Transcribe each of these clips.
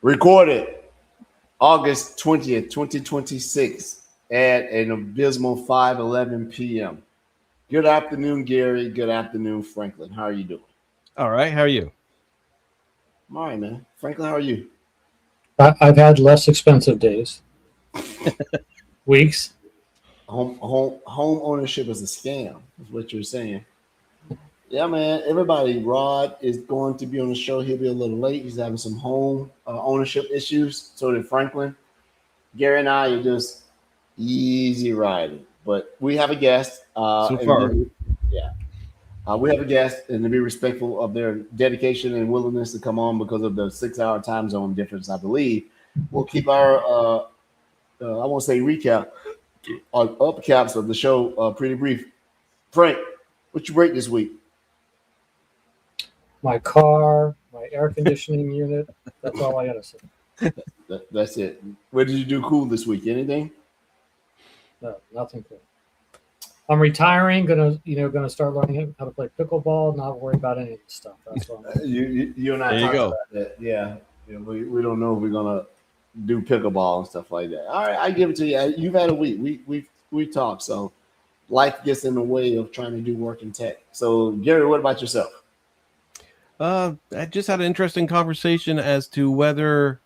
Recorded August 20th, 2026 at an abysmal 5:11 p.m. Good afternoon, Gary. Good afternoon, Franklin. How are you doing? All right. How are you? I'm all right, man. Franklin, how are you? I've had less expensive days. Weeks. Home ownership is a scam, is what you're saying. Yeah, man. Everybody, Rod is going to be on the show. He'll be a little late. He's having some home ownership issues. So did Franklin. Gary and I are just easy riding. But we have a guest. So far. We have a guest, and to be respectful of their dedication and willingness to come on because of the 6-hour time zone difference, I believe, we'll keep our, I won't say recap, our upcaps of the show pretty brief. Frank, what you break this week? My car, my air conditioning unit. That's all I got to say. That's it. What did you do cool this week? Anything? No, nothing cool. I'm retiring. Gonna start learning how to play pickleball. Not worry about any of this stuff. That's what I'm You and I talked about that. Yeah. We don't know if we're gonna do pickleball and stuff like that. All right, I give it to you. You've had a week. We talked, so life gets in the way of trying to do work in tech. So Gary, what about yourself? I just had an interesting conversation as to whether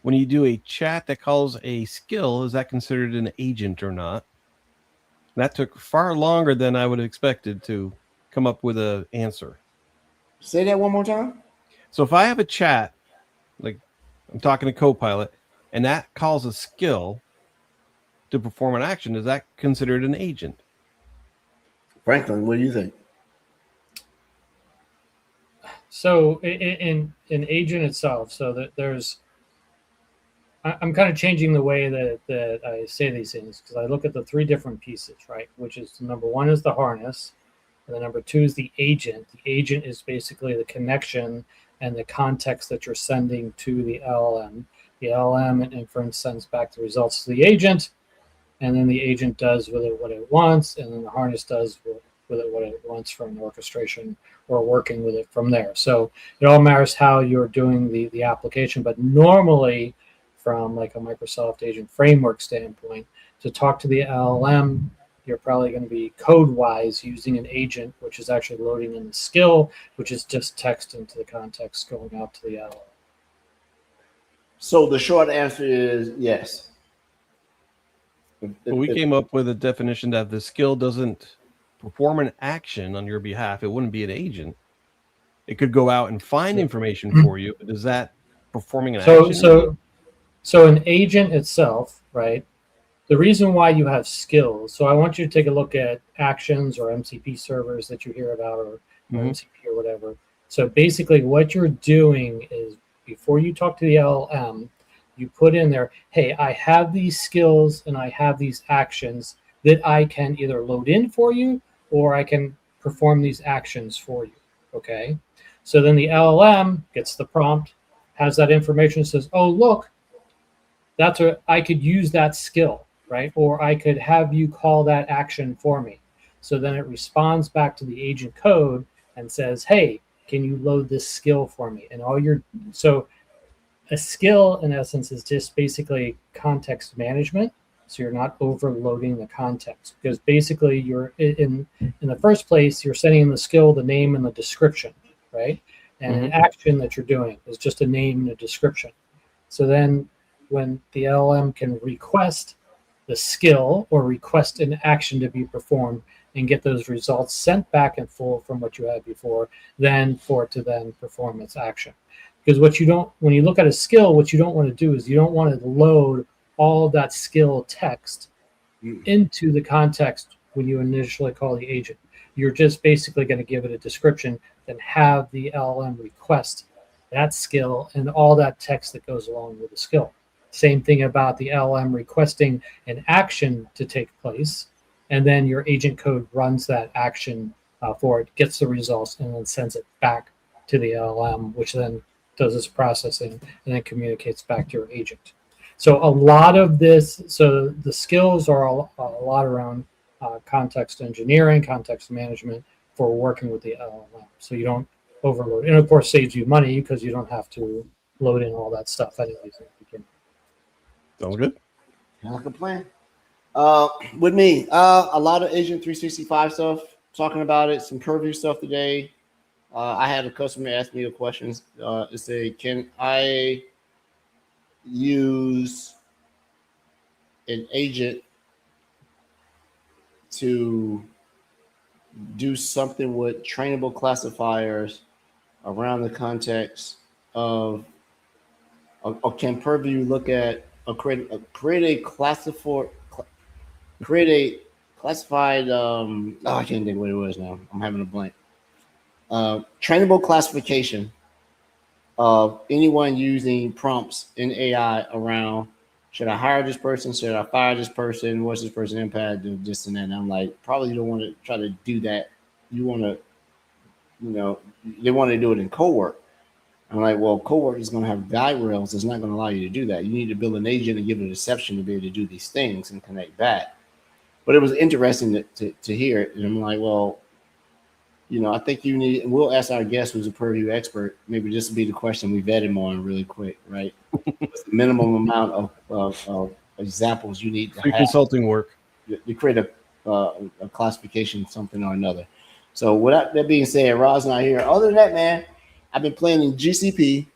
when you do a chat that calls a skill, is that considered an agent or not? That took far longer than I would have expected to come up with an answer. Say that one more time. So if I have a chat, like I'm talking to Copilot, and that calls a skill to perform an action, is that considered an agent? Franklin, what do you think? So in agent itself, so that I'm kind of changing the way that I say these things because I look at the three different pieces, right? Which is number one is the harness, and then number two is the agent. The agent is basically the connection and the context that you're sending to the LLM. The LLM and inference sends back the results to the agent, and then the agent does with it what it wants, and then the harness does with it what it wants from an orchestration or working with it from there. So it all matters how you're doing the application, but normally from like a Microsoft Agent Framework standpoint, to talk to the LLM, you're probably going to be code-wise using an agent, which is actually loading in the skill, which is just text into the context going out to the LLM. So the short answer is yes. We came up with a definition that the skill doesn't perform an action on your behalf. It wouldn't be an agent. It could go out and find information for you, but is that performing an action? So an agent itself, right? The reason why you have skills, so I want you to take a look at actions or MCP servers that you hear about or MCP or whatever. So basically what you're doing is before you talk to the LLM, you put in there, hey, I have these skills and I have these actions that I can either load in for you or I can perform these actions for you, okay? So then the LLM gets the prompt, has that information, says, oh, look, I could use that skill, right? Or I could have you call that action for me. So then it responds back to the agent code and says, hey, can you load this skill for me? And so a skill in essence is just basically context management. So you're not overloading the context because basically you're in the first place, you're sending in the skill, the name and the description, right? And an action that you're doing is just a name and a description. So then when the LLM can request the skill or request an action to be performed and get those results sent back in full from what you had before, then for it to then perform its action. Because when you look at a skill, what you don't want to do is you don't want to load all of that skill text into the context when you initially call the agent. You're just basically going to give it a description, then have the LLM request that skill and all that text that goes along with the skill. Same thing about the LLM requesting an action to take place, and then your agent code runs that action for it, gets the results, and then sends it back to the LLM, which then does its processing and then communicates back to your agent. So a lot of this, so the skills are a lot around context engineering, context management for working with the LLM. So you don't overload. And of course, saves you money because you don't have to loading all that stuff anyways. Sounds good. Like a plan. With me, a lot of Agent 365 stuff, talking about it, some Purview stuff today. I had a customer ask me a question. It said, can I use an agent to do something with trainable classifiers around the context of, or can Purview look at create a classified I can't think what it was now. I'm having a blank. Trainable classification of anyone using prompts in AI around, should I hire this person? Should I fire this person? What's this person impact? Do this and that. And I'm like, probably you don't want to try to do that. You want to, they want to do it in co-work. I'm like, well, co-work is going to have guide rails. It's not going to allow you to do that. You need to build an agent and give it a deception to be able to do these things and connect back. But it was interesting to hear it. And I'm like, well, I think you need, and we'll ask our guest who's a Purview expert, maybe this will be the question we vet him on really quick, right? What's the minimum amount of examples you need to have Consulting work to create a classification, something or another. So with that being said, Rod's not here. Other than that, man, I've been playing in GCP.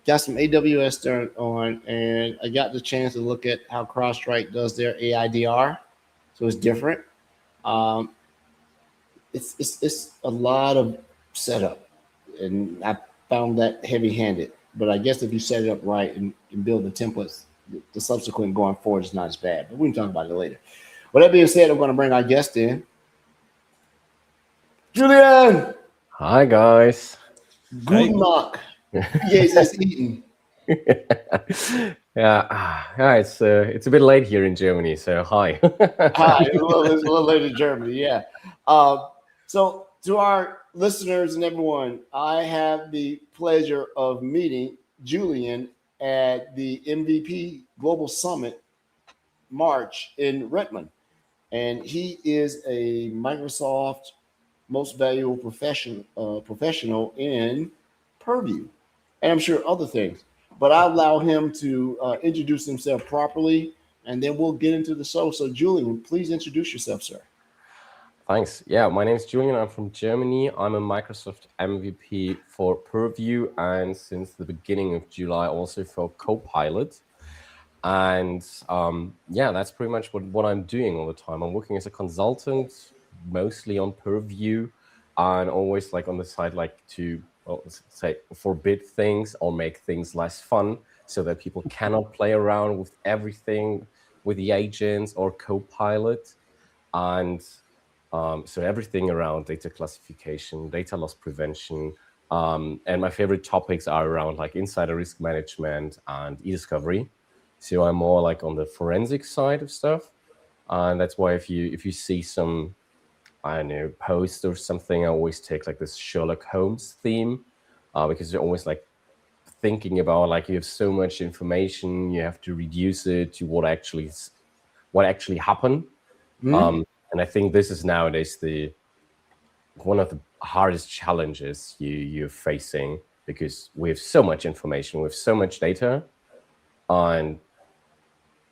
Got some AWS on, and I got the chance to look at how CrowdStrike does their AIDR. So it's different. It's a lot of setup, and I found that heavy-handed. But I guess if you set it up right and build the templates, the subsequent going forward is not as bad. But we can talk about it later. With that being said, I'm going to bring our guest in. Julian! Hi, guys. Guten Tag. Yes, it's eaten. Yeah, it's a bit late here in Germany, so hi. Hi, it's a little late in Germany, yeah. So to our listeners and everyone, I have the pleasure of meeting Julian at the MVP Global Summit March in Redmond. And he is a Microsoft Most Valuable Professional in Purview, and I'm sure other things. But I'll allow him to introduce himself properly, and then we'll get into the show. So, Julian, please introduce yourself, sir. Thanks. Yeah, my name is Julian. I'm from Germany. I'm a Microsoft MVP for Purview, and since the beginning of July, also for Copilot. And yeah, that's pretty much what I'm doing all the time. I'm working as a consultant, mostly on Purview, and always like on the side, like to say forbid things or make things less fun, so that people cannot play around with everything with the agents or Copilot, and so everything around data classification, data loss prevention, and my favorite topics are around like insider risk management and e-discovery. So I'm more like on the forensic side of stuff, and that's why if you see some, I don't know, post or something, I always take like this Sherlock Holmes theme, because you're always like thinking about like you have so much information, you have to reduce it to what actually happened. And I think this is nowadays one of the hardest challenges you're facing, because we have so much information, we have so much data, and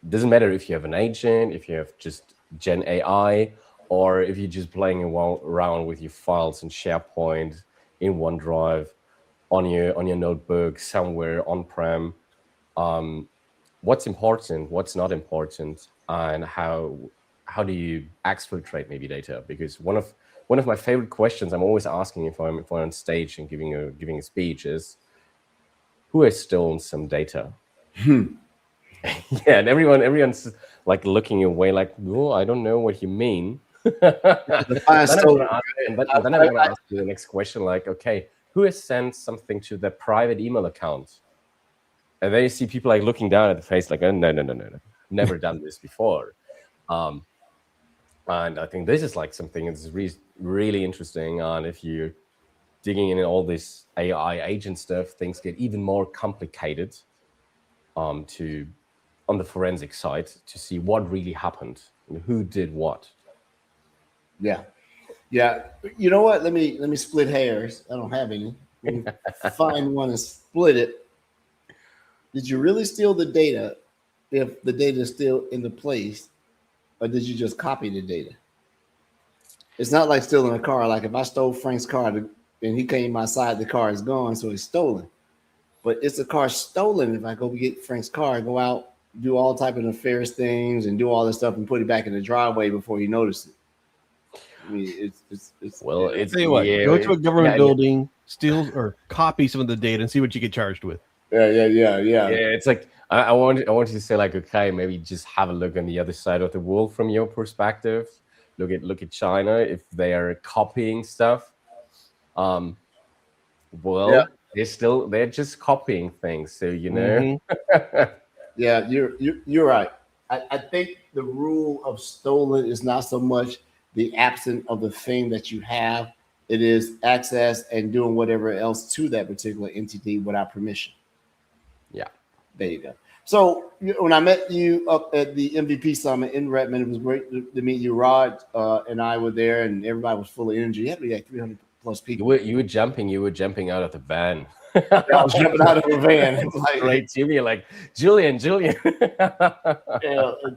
it doesn't matter if you have an agent, if you have just Gen AI, or if you're just playing around with your files in SharePoint, in OneDrive, on your notebook, somewhere on-prem. What's important, what's not important, and how do you exfiltrate maybe data? Because one of my favorite questions I'm always asking if I'm on stage and giving a speech is, who has stolen some data? Yeah, and everyone's like looking away, like, oh, I don't know what you mean. Then I'm going to ask you the next question, like, okay, who has sent something to their private email account? And then you see people like looking down at the face, like, oh, no, never done this before. And I think this is like something that's really interesting. And if you're digging in all this AI agent stuff, things get even more complicated on the forensic side to see what really happened and who did what. Yeah. You know what? Let me split hairs. I don't have any. Let me find one and split it. did you really steal the data if the data is still in the place, or did you just copy the data? It's not like stealing a car. Like if I stole Frank's car and he came outside, the car is gone, so it's stolen. But it's a car stolen if I go get Frank's car, go out, do all type of nefarious things and do all this stuff and put it back in the driveway before you notice it. I mean, it's Well, yeah. it's Tell you what, yeah, go to a government yeah, building, steal or copy some of the data, and see what you get charged with. Yeah, it's like I want you to say like, okay, maybe just have a look on the other side of the world from your perspective. Look at China if they are copying stuff. Well, Yeah. they're just copying things. So Yeah, you're right. I think the rule of stolen is not so much the absence of the thing that you have. It is access and doing whatever else to that particular entity without permission. Yeah. There you go. So when I met you up at the MVP summit in Redmond, it was great to meet you. Rod and I were there, and everybody was full of energy. You had to be like 300 plus people. You were jumping out of the van. I was jumping out of a van. It was like, Great, Julian, like Julian. Yeah,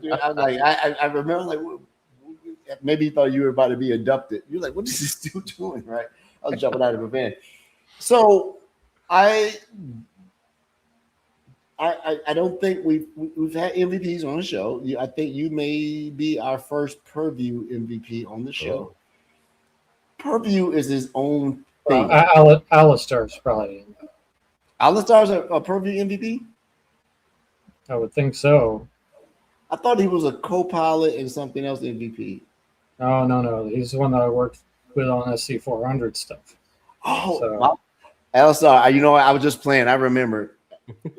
dude, I remember like maybe you thought you were about to be abducted. You're like, what is this dude doing? Right? I was jumping out of a van. So I don't think we've had MVPs on the show. I think you may be our first Purview MVP on the show. Oh. Purview is his own thing. Alistair's probably. Alistair's a Purview MVP? I would think so. I thought he was a co-pilot and something else MVP. No. He's the one that I worked with on SC400 stuff. Oh, So- wow. Alistair, you know what? I was just playing. I remember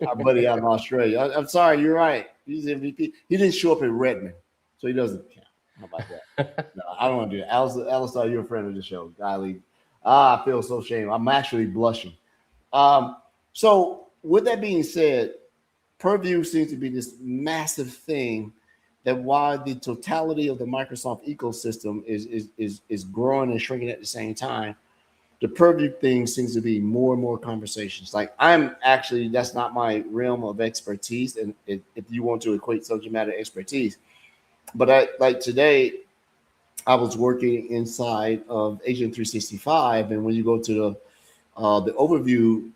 our buddy out in Australia. I'm sorry, you're right. He's MVP. He didn't show up in Redmond, so he doesn't count. How about that? No, I don't want to do that. Alistair, you're a friend of the show. Golly. I feel so ashamed. I'm actually blushing. So with that being said, Purview seems to be this massive thing that while the totality of the Microsoft ecosystem is growing and shrinking at the same time, the Purview thing seems to be more and more conversations. Like that's not my realm of expertise, and if you want to equate subject matter expertise, but today I was working inside of Agent 365, and when you go to the overview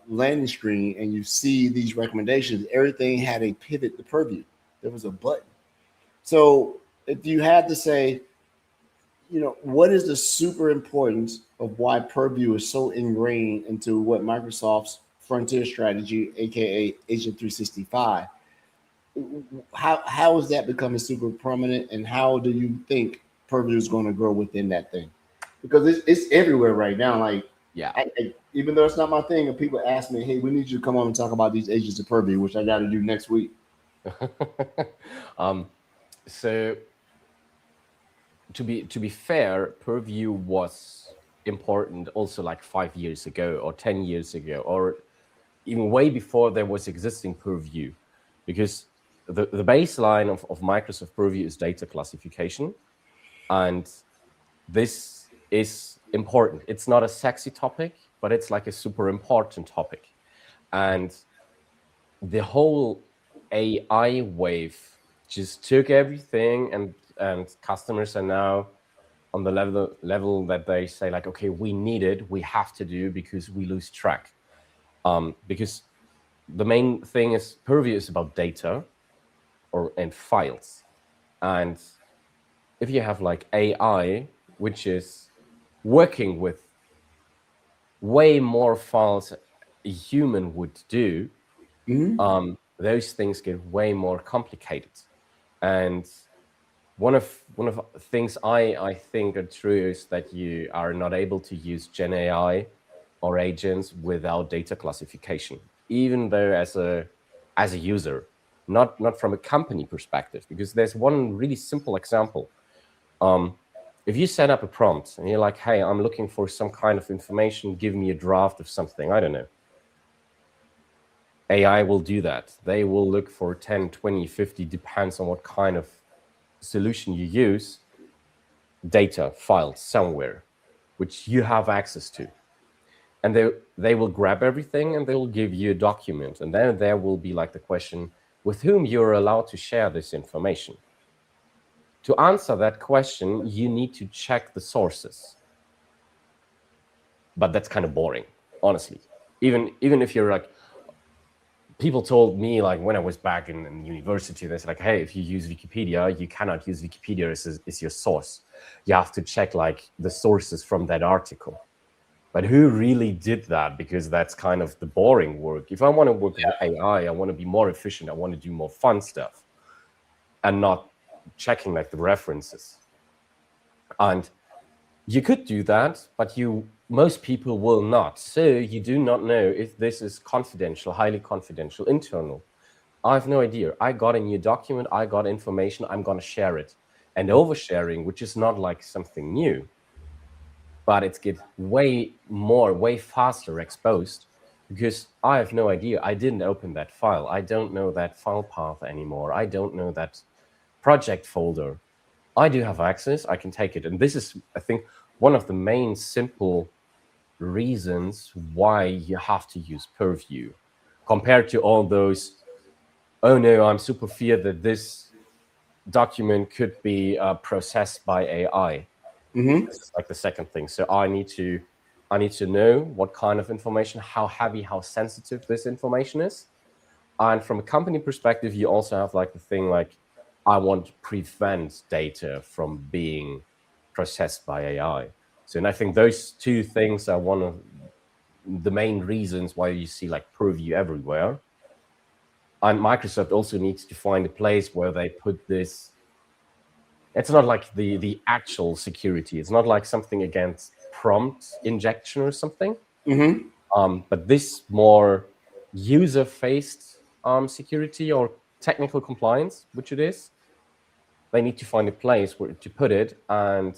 landing screen and you see these recommendations, everything had a pivot to Purview. There was a button. So if you had to say, what is the super importance of why Purview is so ingrained into what Microsoft's frontier strategy, aka Agent 365, how is that becoming super prominent, and how do you think Purview is going to grow within that thing? Because it's everywhere right now. Like, Yeah. Even though it's not my thing, and people ask me, hey, we need you to come on and talk about these agents of Purview, which I got to do next week. So to be fair, Purview was important also like 5 years ago or 10 years ago, or even way before there was existing Purview, because the baseline of Microsoft Purview is data classification, and this is important. It's not a sexy topic, but it's like a super important topic. And the whole AI wave just took everything, and customers are now on the level that they say like, okay, we need it, we have to do, because we lose track. Because the main thing is Purview is about data and files. And if you have like AI, which is working with way more files a human would do, those things get way more complicated. And one of the things I think are true is that you are not able to use Gen AI or agents without data classification, even though as a user, not from a company perspective, because there's one really simple example. If you set up a prompt and you're like, hey, I'm looking for some kind of information, give me a draft of something, I don't know. AI will do that. They will look for 10, 20, 50, depends on what kind of solution you use, data, files somewhere, which you have access to. and they will grab everything and they will give you a document, and then there will be like the question with whom you're allowed to share this information. To answer that question, you need to check the sources. But that's kind of boring, honestly. Even if you're like, people told me like when I was back in university, they said like, hey, if you use Wikipedia, you cannot use Wikipedia as your source. You have to check like the sources from that article. But who really did that? Because that's kind of the boring work. If I want to work with AI, I want to be more efficient. I want to do more fun stuff and not checking like the references. And you could do that, but most people will not. So you do not know if this is confidential, highly confidential, internal. I have no idea. I got a new document. I got information. I'm going to share it. And oversharing, which is not like something new, but it's get way faster exposed because I have no idea. I didn't open that file. I don't know that file path anymore. I don't know that project folder. I do have access. I can take it. And this is, I think, one of the main simple reasons why you have to use Purview compared to all those, oh no, I'm super feared that this document could be processed by AI. This is like the second thing. So I need to know what kind of information, how heavy, how sensitive this information is. And from a company perspective, you also have like the thing like, I want to prevent data from being processed by AI. So, and I think those two things are one of the main reasons why you see like Purview everywhere. And Microsoft also needs to find a place where they put this. It's not like the actual security. It's not like something against prompt injection or something. But this more user-faced security or technical compliance, which it is, they need to find a place where to put it. And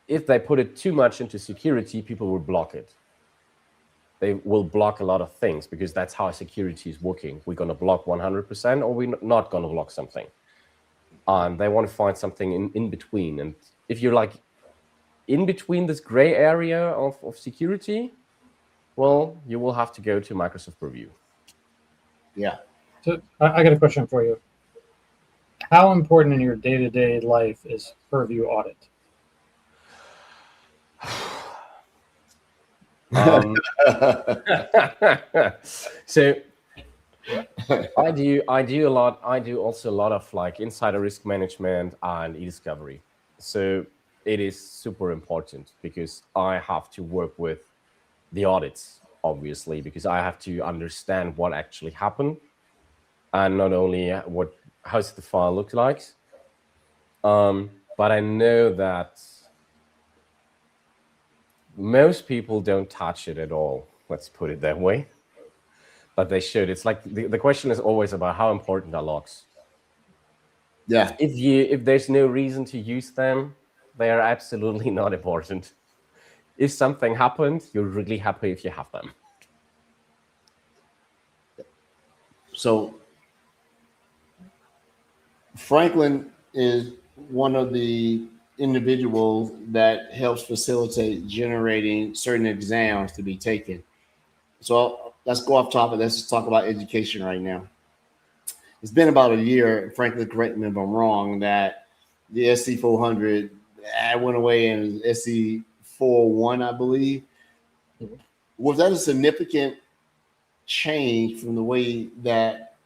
if they put it too much into security, people will block it. They will block a lot of things because that's how security is working. We're going to block 100% or we're not going to block something. And they want to find something in between. And if you're like in between this gray area of security, well, you will have to go to Microsoft Purview. Yeah. So I got a question for you. How important in your day-to-day life is Purview audit? So I do also a lot of like insider risk management and e-discovery. So it is super important because I have to work with the audits, obviously, because I have to understand what actually happened and not only how's the file look like. But I know that most people don't touch it at all. Let's put it that way. But they should. It's like the question is always about how important are logs. Yeah. If there's no reason to use them, they are absolutely not important. If something happened, you're really happy if you have them. So Franklin is one of the individuals that helps facilitate generating certain exams to be taken. So let's go off topic. Let's just talk about education right now. It's been about a year, Franklin, correct me if I'm wrong, that the SC 400 went away and SC 401, I believe. Was that a significant change from the way that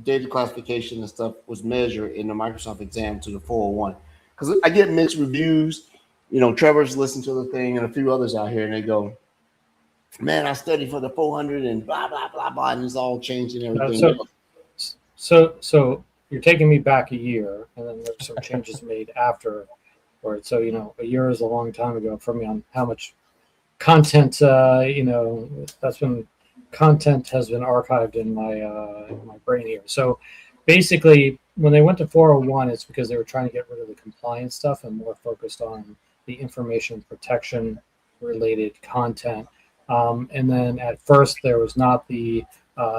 data classification and stuff was measured in the Microsoft exam to the 401? Because I get mixed reviews. You know, Trevor's listened to the thing and a few others out here, and they go, man, I studied for the 400 and blah, blah, blah, blah, and it's all changed and everything. So you're taking me back a year, and then there's some changes made after. So, you know, a year is a long time ago for me on how much content, you know, that's when content has been archived in my brain here. So basically, when they went to 401, it's because they were trying to get rid of the compliance stuff and more focused on the information protection related content. And then at first, there was not the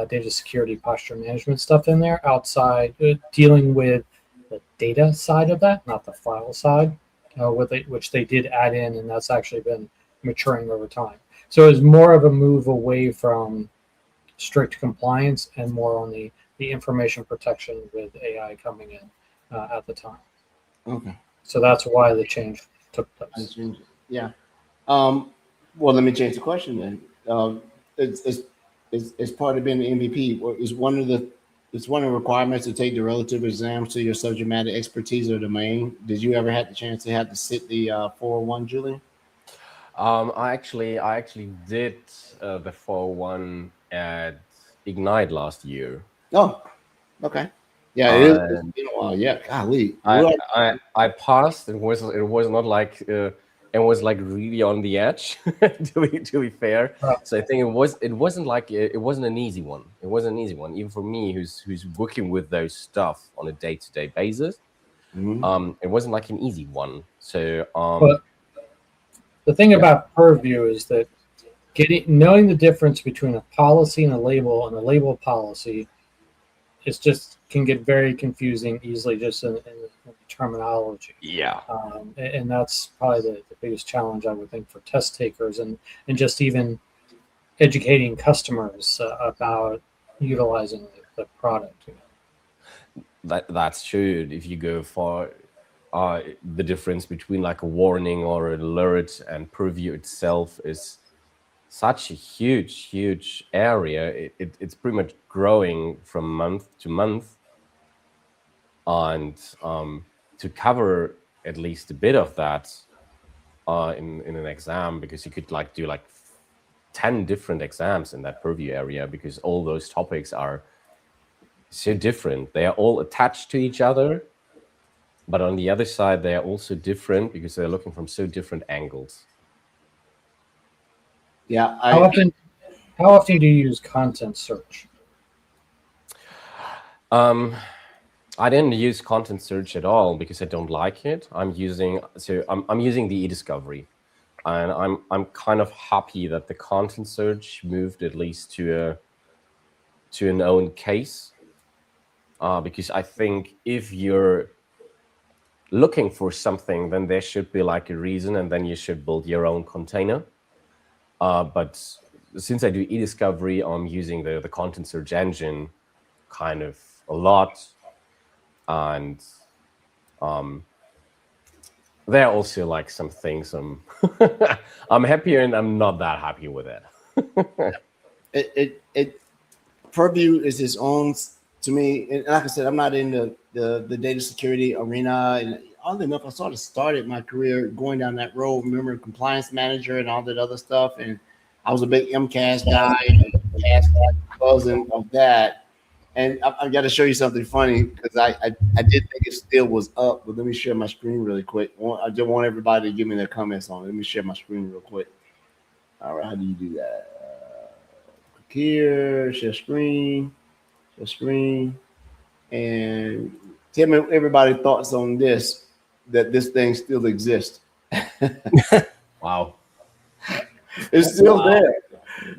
data security posture management stuff in there outside dealing with the data side of that, not the file side, which they did add in. And that's actually been maturing over time. So it's more of a move away from strict compliance and more on the information protection with AI coming in at the time. Okay. So that's why the change took place. Yeah. Well, let me change the question then. It's part of being an MVP. Is one of the requirements to take the relative exams to your subject matter expertise or domain. Did you ever have the chance to have to sit the 401, Julian? I actually did the 401 at Ignite last year. Oh, okay. Yeah, it's been a while. Yeah, golly. I passed. It was not like it was like really on the edge to be fair. So I think it wasn't an easy one. It wasn't an easy one, even for me who's working with those stuff on a day-to-day basis. Mm-hmm. It wasn't like an easy one. So but the thing about Purview is that knowing the difference between a policy and a label policy is just can get very confusing easily just in the terminology. Yeah. And that's probably the biggest challenge I would think for test takers and just even educating customers about utilizing the product. That's true. If you go for the difference between like a warning or an alert and Purview itself is such a huge area. It's pretty much growing from month to month. And to cover at least a bit of that in an exam, because you could like do like 10 different exams in that Purview area, because all those topics are so different. They are all attached to each other, but on the other side, they are also different because they're looking from so different angles. Yeah. How often do you use content search? I didn't use content search at all because I don't like it. I'm using the e-discovery, and I'm kind of happy that the content search moved at least to an own case, because I think if you're looking for something, then there should be like a reason, and then you should build your own container. But since I do e-discovery, I'm using the content search engine kind of a lot. And there are also like some things I'm happier and I'm not that happy with it. Purview is its own to me. And like I said, I'm not in the data security arena. And oddly enough, I sort of started my career going down that road. Remember, compliance manager and all that other stuff. And I was a big MCAS guy, and of that. And I've got to show you something funny because I did think it still was up, but let me share my screen really quick. I just want everybody to give me their comments on it. Let me share my screen real quick. All right, how do you do that? Click here, share screen, and tell me everybody's thoughts on this, that this thing still exists. Wow. It's still there.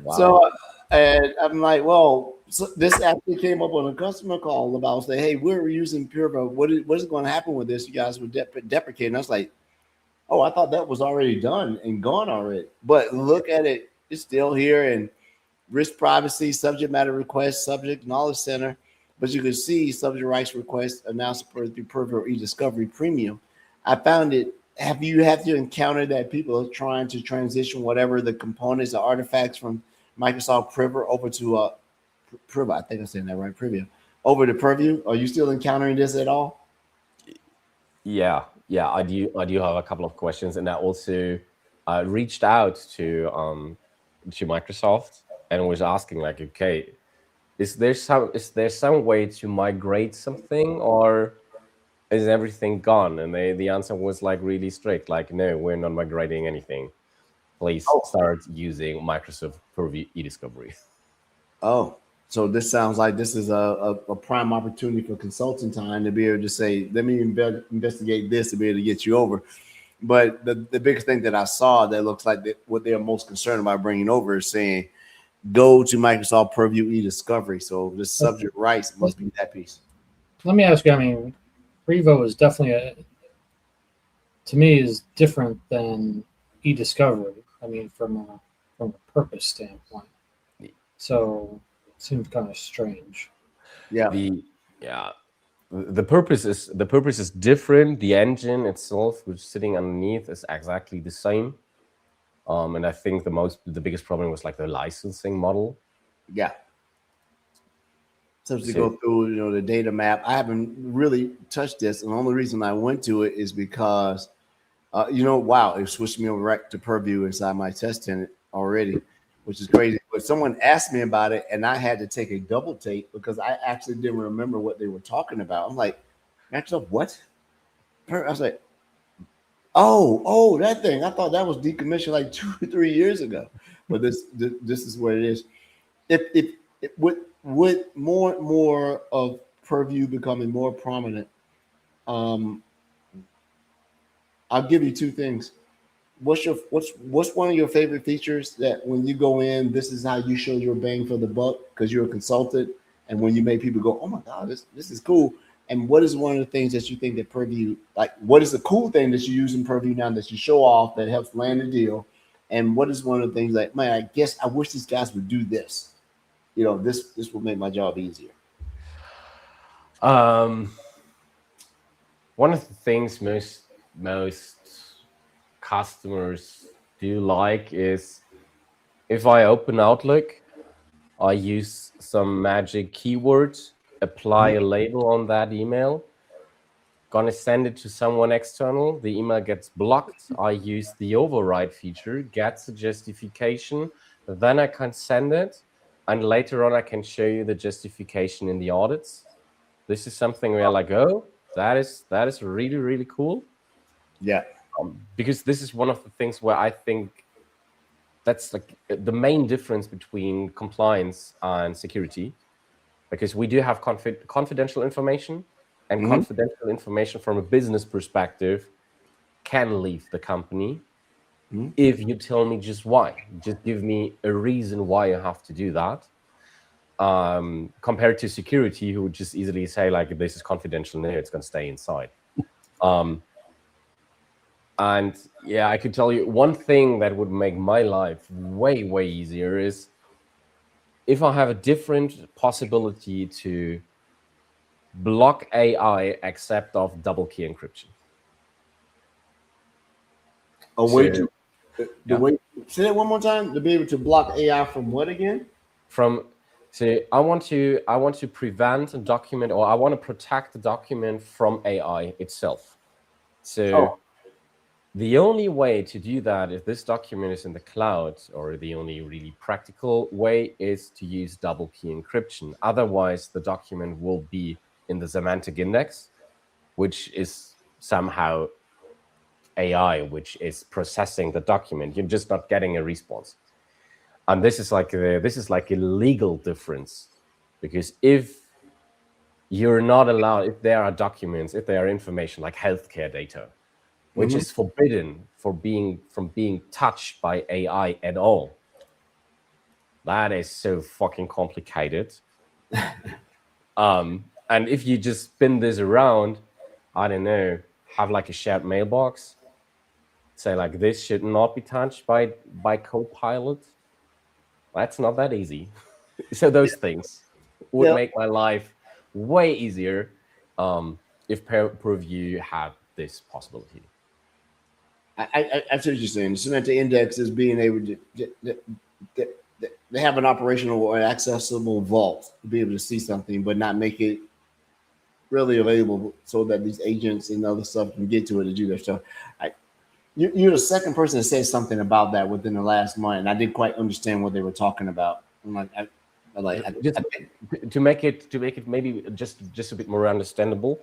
Wow. So, and I'm like, well, so this actually came up on a customer call about say, hey, we're using Purview. What is going to happen with this? You guys would deprecate. And I was like, oh, I thought that was already done and gone already. But look at it. It's still here. And risk privacy, subject matter request, subject knowledge center. But you can see subject rights request announced through Purview or e-discovery premium. I found it. Have you had to encounter that people are trying to transition whatever the components or artifacts from Microsoft Purview over to Purview? I think I'm saying that right. Purview over to Purview. Are you still encountering this at all? Yeah, I do have a couple of questions, and I also reached out to Microsoft and was asking like, okay, is there some way to migrate something, or is everything gone? And the answer was like really strict, like, no, we're not migrating anything. Please start using Microsoft Purview e-discovery. Oh, so this sounds like this is a prime opportunity for consulting time to be able to say, let me investigate this to be able to get you over. But the biggest thing that I saw that looks like what they're most concerned about bringing over is saying, go to Microsoft Purview e-discovery. So the subject rights must be that piece. Let me ask you, I mean, Revo is definitely to me is different than e-discovery. I mean, from a purpose standpoint. So it seems kind of strange. Yeah. The purpose is different. The engine itself, which is sitting underneath, is exactly the same. And I think the biggest problem was like the licensing model. Yeah. So to go through, the data map, I haven't really touched this, and the only reason I went to it is because, wow, it switched me over right to Purview inside my test tenant already, which is crazy. But someone asked me about it, and I had to take a double take because I actually didn't remember what they were talking about. I'm like, actually, what? I was like, oh, that thing. I thought that was decommissioned like 2 or 3 years ago, but this is what it is. If with more of Purview becoming more prominent, I'll give you two things. What's one of your favorite features that when you go in, this is how you show your bang for the buck because you're a consultant, and when you make people go, oh my God, this is cool. And what is one of the things that you think that Purview, like, what is the cool thing that you use in Purview now that you show off that helps land the deal? And what is one of the things like, man, I guess I wish these guys would do this. This will make my job easier. One of the things most customers do like is if I open Outlook, I use some magic keywords, apply a label on that email, gonna send it to someone external, the email gets blocked, I use the override feature, gets a justification, then I can send it, and later on I can show you the justification in the audits. This is something where like, oh, that is really, really cool. Yeah. Because this is one of the things where I think that's like the main difference between compliance and security, because we do have confidential information, and confidential information from a business perspective can leave the company if you tell me just why. Just give me a reason why you have to do that. Compared to security, who would just easily say like, this is confidential, no, it's going to stay inside. And yeah, I could tell you one thing that would make my life way, way easier is if I have a different possibility to block AI except of double key encryption. Say that one more time. To be able to block AI from what again? I want to prevent a document, or I want to protect the document from AI itself. The only way to do that, if this document is in the cloud, or the only really practical way, is to use double key encryption. Otherwise, the document will be in the semantic index, which is somehow AI, which is processing the document. You're just not getting a response. And this is like a legal difference, because if you're not allowed, if there are documents, if there are information like healthcare data, which is forbidden from being touched by AI at all. That is so fucking complicated. And if you just spin this around, I don't know, have like a shared mailbox, say like this should not be touched by Copilot. That's not that easy. So those things would make my life way easier if Purview had this possibility. I see what you're saying. The semantic index is being able to they have an operational or accessible vault to be able to see something, but not make it really available so that these agents and other stuff can get to it to do their stuff. You're the second person to say something about that within the last month, and I didn't quite understand what they were talking about. I'm like, to make it maybe just a bit more understandable.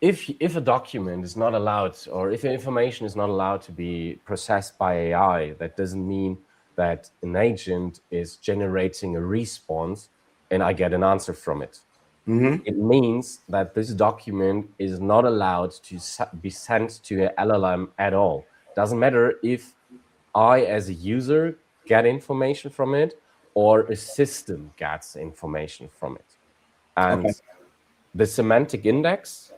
If a document is not allowed, or if information is not allowed to be processed by AI, that doesn't mean that an agent is generating a response and I get an answer from it. It means that this document is not allowed to be sent to an LLM at all. Doesn't matter if I, as a user, get information from it, or a system gets information from it. And the semantic index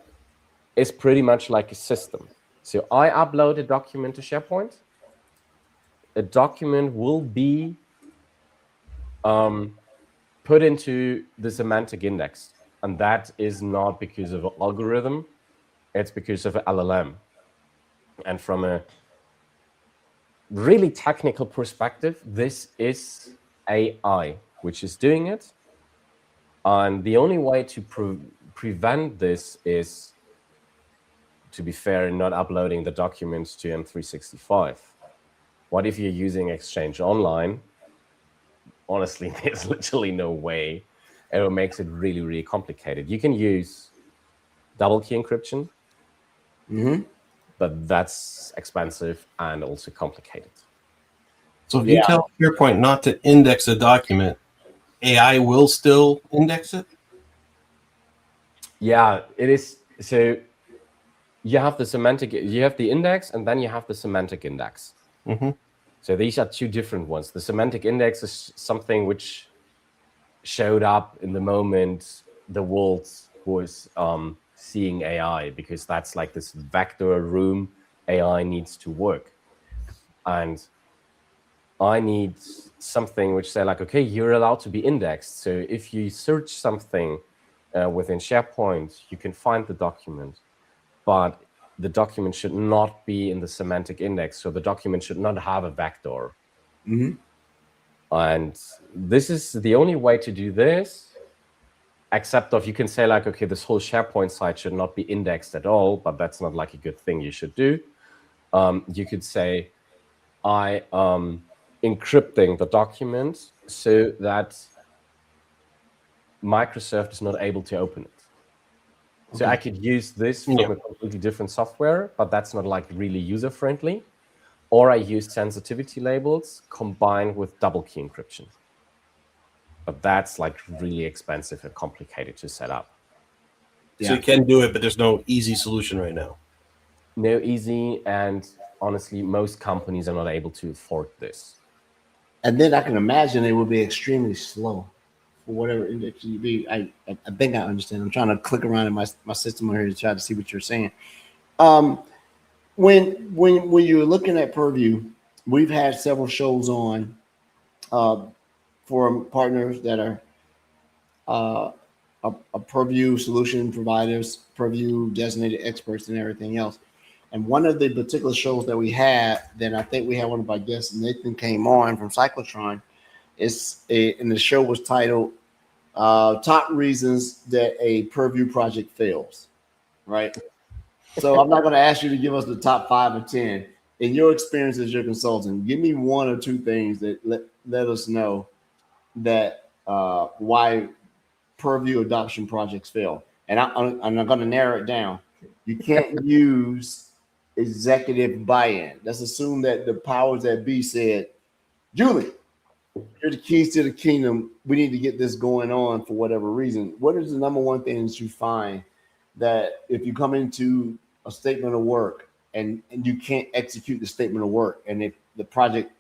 is pretty much like a system. So I upload a document to SharePoint. A document will be put into the semantic index. And that is not because of an algorithm. It's because of an LLM. And from a really technical perspective, this is AI, which is doing it. And the only way to prevent this is, to be fair, not uploading the documents to M365. What if you're using Exchange Online? Honestly, there's literally no way. It makes it really, really complicated. You can use double key encryption, but that's expensive and also complicated. So if you tell SharePoint not to index a document, AI will still index it? Yeah, it is. So you have the semantic, you have the index, and then you have the semantic index. So these are two different ones. The semantic index is something which showed up in the moment the world was seeing AI, because that's like this vector room AI needs to work. And I need something which say like, okay, you're allowed to be indexed. So if you search something within SharePoint, you can find the document, but the document should not be in the semantic index. So the document should not have a vector. And this is the only way to do this, except if you can say like, okay, this whole SharePoint site should not be indexed at all, but that's not like a good thing you should do. You could say, I encrypting the document so that Microsoft is not able to open it. So I could use this from a completely different software, but that's not like really user-friendly. Or I use sensitivity labels combined with double key encryption. But that's like really expensive and complicated to set up. So you can do it, but there's no easy solution right now. No easy, and honestly, most companies are not able to afford this. And then I can imagine it would be extremely slow for whatever index you be. I think I understand. I'm trying to click around in my system here to try to see what you're saying. When you're looking at Purview, we've had several shows on for partners that are a Purview solution providers, Purview designated experts, and everything else. And one of the particular shows that we had, that I think we had one of our guests, Nathan, came on from Cyclotron, and the show was titled Top Reasons That a Purview Project Fails, right? So I'm not going to ask you to give us the top 5 or 10. In your experience as your consultant, give me 1 or 2 things that let us know that why Purview adoption projects fail. And I'm going to narrow it down. You can't use executive buy-in. Let's assume that the powers that be said, Julian, here are the keys to the kingdom. We need to get this going on for whatever reason. What is the number 1 thing that you find that if you come into a statement of work and you can't execute the statement of work, and if the project,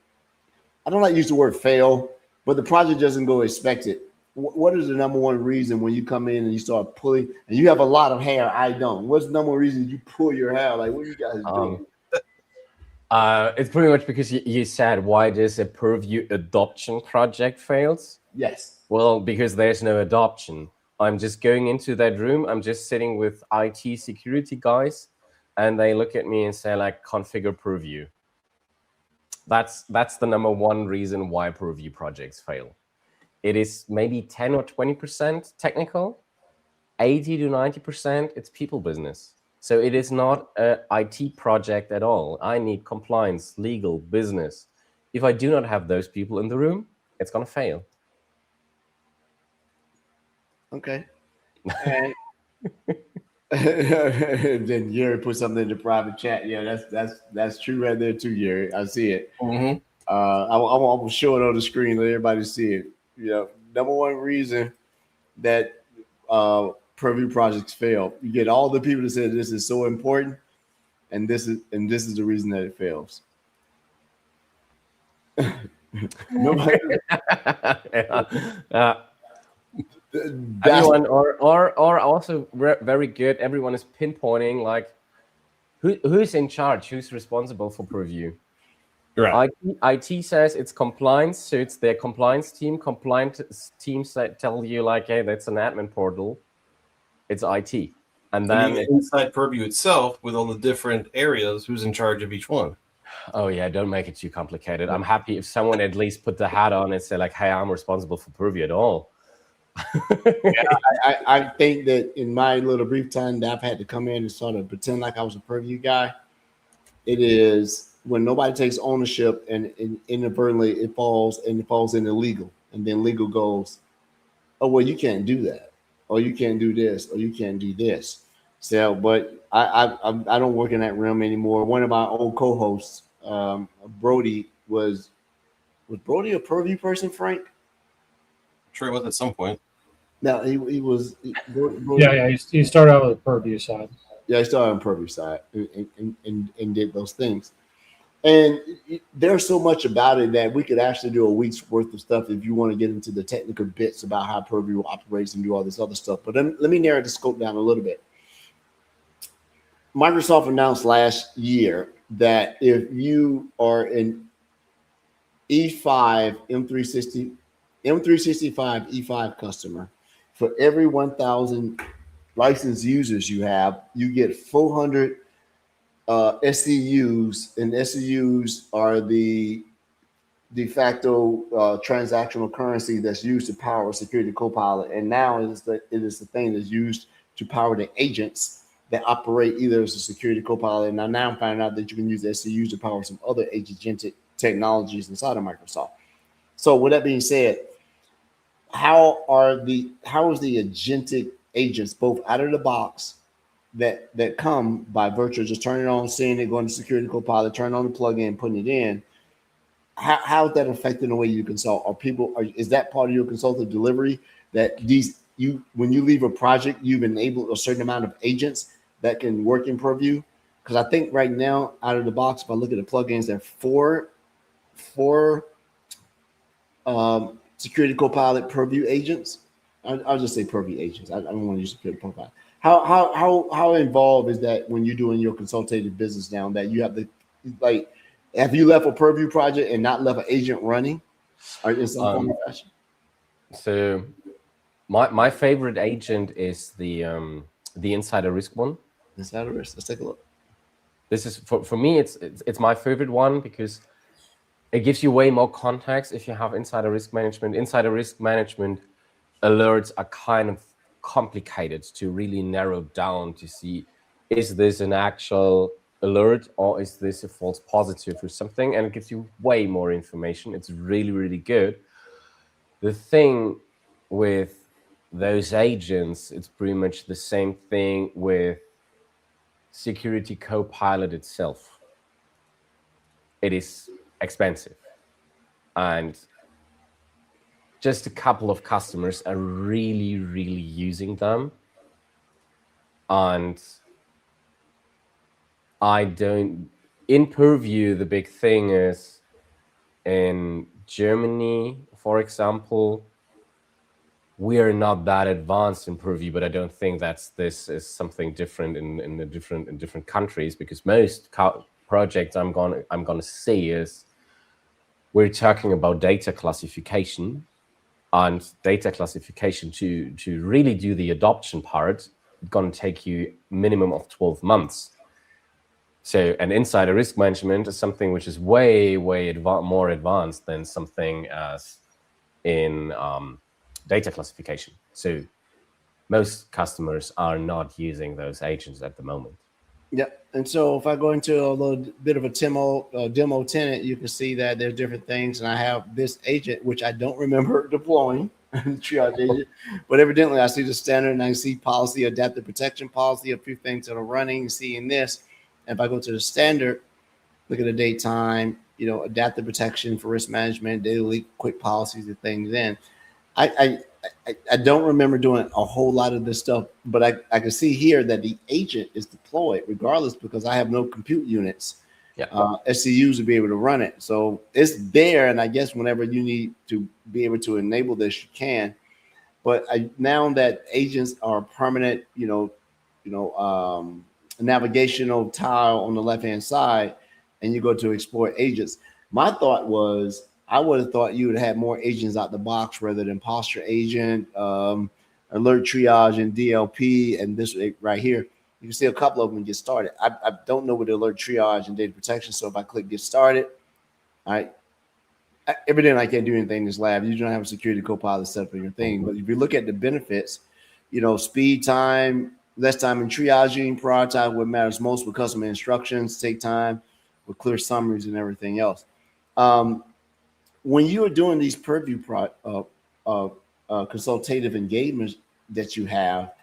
I don't like to use the word fail, but the project doesn't go expected, what is the number 1 reason when you come in and you start pulling, and you have a lot of hair, I don't, what's the number 1 reason you pull your hair? Like, what are you guys doing? It's pretty much because you said, why does a Purview adoption project fails? Yes. Well, because there's no adoption. I'm just going into that room. I'm just sitting with IT security guys, and they look at me and say like, configure Purview. That's the number 1 reason why Purview projects fail. It is maybe 10 or 20% technical, 80 to 90% it's people business. So it is not an IT project at all. I need compliance, legal, business. If I do not have those people in the room, it's going to fail. Okay. And then Gary put something in the private chat. Yeah, that's true right there too, Gary. I see it. I'm gonna show it on the screen, let everybody see it. You know, number 1 reason that Purview projects fail. You get all the people that say this is so important, and this is the reason that it fails. Nobody. Everyone, or also very good. Everyone is pinpointing like who's in charge? Who's responsible for Purview? Right. IT says it's compliance, so it's their compliance team. Compliance teams that tell you like, hey, that's an admin portal. It's IT, and then inside Purview itself, with all the different areas, who's in charge of each one? oh yeah, don't make it too complicated. I'm happy if someone at least put the hat on and say like, hey, I'm responsible for Purview at all. I think that in my little brief time that I've had to come in and sort of pretend like I was a Purview guy, it is when nobody takes ownership and inadvertently it falls into legal, and then legal goes, oh well, you can't do that, or you can't do this, or you can't do this. So, but I don't work in that realm anymore. One of my old co-hosts, Brody, was Brody a Purview person, Frank? I'm sure it was at some point. No, he was. Brody, Yeah. You start out with the Purview side. Yeah, I started on Purview side and did those things. And there's so much about it that we could actually do a week's worth of stuff if you want to get into the technical bits about how Purview operates and do all this other stuff. But then let me narrow the scope down a little bit. Microsoft announced last year that if you are an E5 M365 E5 customer, for every 1,000 licensed users you have, you get 400 SCUs, and SCUs are the de facto transactional currency that's used to power Security Copilot. And now it is the thing that's used to power the agents that operate either as a Security Copilot. And now I'm finding out that you can use SCUs to power some other agentic technologies inside of Microsoft. So with that being said, how is the agentic agents, both out of the box that come by virtue of just turning it on, seeing it, going to Security Copilot, turning on the plugin, putting it in, how is that affecting the way you consult? Is that part of your consultative delivery that when you leave a project, you've enabled a certain amount of agents that can work in Purview? Because I think right now, out of the box, if I look at the plugins, there are four Security Copilot Purview agents. I'll just say Purview agents. I don't want to use Security Copilot. How involved is that when you're doing your consultative business now, that you have have you left a Purview project and not left an agent running, or in some form or fashion? So my favorite agent is the insider risk one. Insider risk. Let's take a look. This is for me. It's my favorite one because it gives you way more context if you have insider risk management. Insider risk management alerts are kind of complicated to really narrow down to see, is this an actual alert or is this a false positive or something? And it gives you way more information. It's really, really good. The thing with those agents, it's pretty much the same thing with Security Copilot itself. It is expensive, and just a couple of customers are really, really using them. And in Purview, the big thing is in Germany, for example, we are not that advanced in Purview, but I don't think this is something different in different countries, because most projects I'm gonna see is we're talking about data classification. And data classification to really do the adoption part, it's going to take you minimum of 12 months. So an insider risk management is something which is way more advanced than something as in data classification. So most customers are not using those agents at the moment. Yeah, and so if I go into a little bit of a demo tenant, you can see that there's different things, and I have this agent which I don't remember deploying, triage agent, but evidently I see the standard and I see policy, adaptive protection policy, a few things that are running, seeing this. And if I go to the standard, look at the daytime, adaptive protection for risk management, daily quick policies and things. In I don't remember doing a whole lot of this stuff, but I can see here that the agent is deployed regardless, because I have no compute units. Yeah. SCUs to be able to run it. So it's there. And I guess whenever you need to be able to enable this, you can. But now that agents are permanent, navigational tile on the left-hand side, and you go to export agents. My thought was, I would have thought you would have more agents out the box rather than posture agent, alert triage, and DLP, and this right here. You can see a couple of them get started. I don't know what the alert triage and data protection. So if I click get started, everything I can't do anything in this lab. You don't have a security copilot set up for your thing. But if you look at the benefits, speed, time, less time in triaging, prioritize what matters most with customer instructions, take time with clear summaries and everything else. When you are doing these Purview consultative engagements that you have,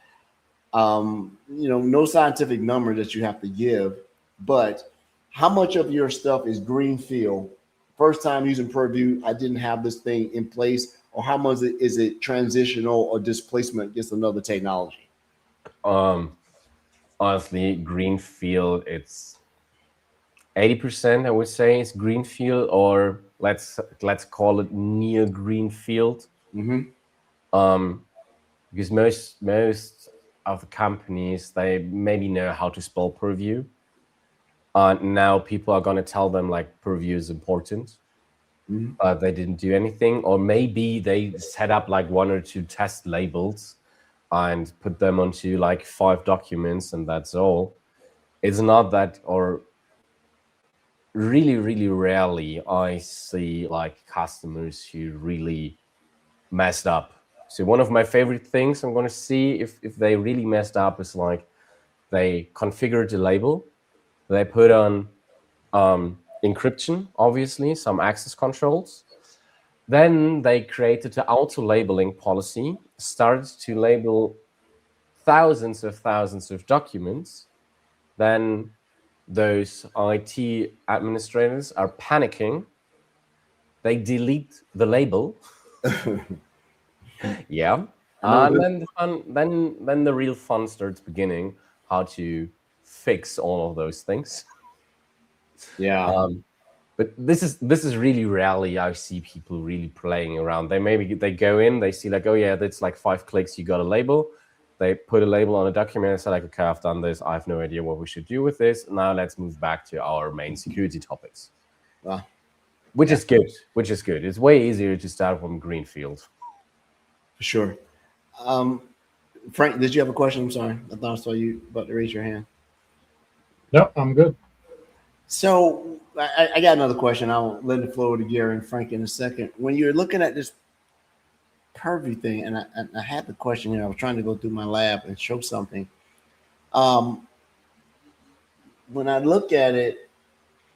no scientific number that you have to give, but how much of your stuff is greenfield? First time using Purview, I didn't have this thing in place, or how much is it transitional or displacement against another technology? Honestly, greenfield, it's 80%, I would say, is greenfield, or let's call it near greenfield. Because most of the companies, they maybe know how to spell Purview. Now people are going to tell them like Purview is important, but they didn't do anything. Or maybe they set up like 1 or 2 test labels and put them onto like 5 documents, and that's all. It's not that, or really, really rarely I see like customers who really messed up. So one of my favorite things I'm going to see if they really messed up is like they configured the label, they put on encryption, obviously, some access controls. Then they created an auto-labeling policy, started to label thousands of documents. Then those IT administrators are panicking. They delete the label. Yeah. And then the real fun starts beginning, how to fix all of those things. Yeah. But this is really rarely I see people really playing around. They go in, they see like, oh yeah, that's like 5 clicks, you got a label. They put a label on a document and say like, okay, I've done this. I have no idea what we should do with this. Now let's move back to our main security topics. Which is good. It's way easier to start from greenfield. For sure. Frank, did you have a question? I'm sorry. I thought I saw you about to raise your hand. No, I'm good. So I got another question. I'll let it flow to Gary and Frank in a second. When you're looking at this Purview thing, and I had the question here. I was trying to go through my lab and show something. When I look at it,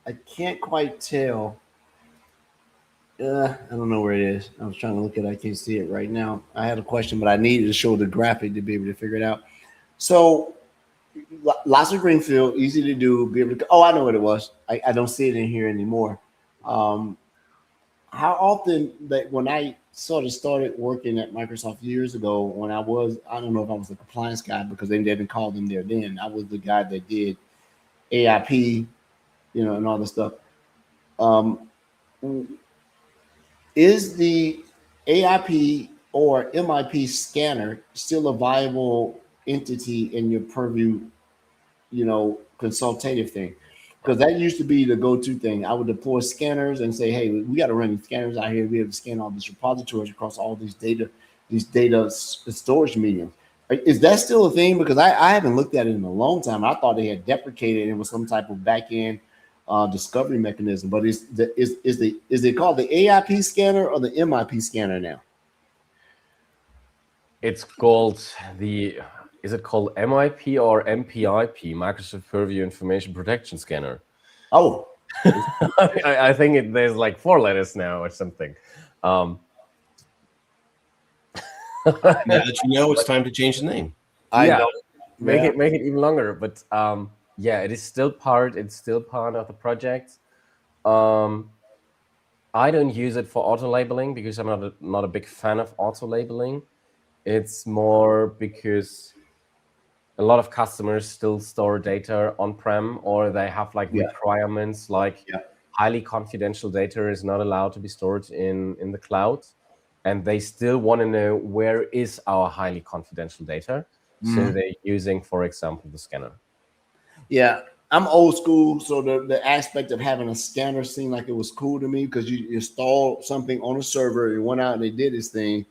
I can't quite tell. I don't know where it is. I was trying to look at it. I can't see it right now. I had a question, but I needed to show the graphic to be able to figure it out. So lots of greenfield, easy to do, be able to. Oh, I know what it was. I don't see it in here anymore. How often that when I sort of started working at Microsoft years ago, when I don't know if I was the compliance guy because they didn't call them there then. I was the guy that did AIP, and all this stuff. Is the AIP or MIP scanner still a viable entity in your Purview, consultative thing? Because that used to be the go-to thing. I would deploy scanners and say, hey, we got to run these scanners out here. We have to scan all these repositories across all these data storage mediums. Is that still a thing? Because I haven't looked at it in a long time. I thought they had deprecated it with some type of back-end discovery mechanism. But is it called the AIP scanner or the MIP scanner now? It's called is it called MIP or MPIP, Microsoft Purview Information Protection Scanner? Oh, I think there's like 4 letters now or something. Now that you know, it's time to change the name. Make it even longer. But yeah, it is still part. It's still part of the project. I don't use it for auto labeling because I'm not a big fan of auto labeling. It's more because a lot of customers still store data on-prem, or they have like requirements like highly confidential data is not allowed to be stored in the cloud. And they still want to know where is our highly confidential data. So they're using, for example, the scanner. Yeah, I'm old school, so the aspect of having a scanner seemed like it was cool to me because you install something on a server, it went out and they did this thing.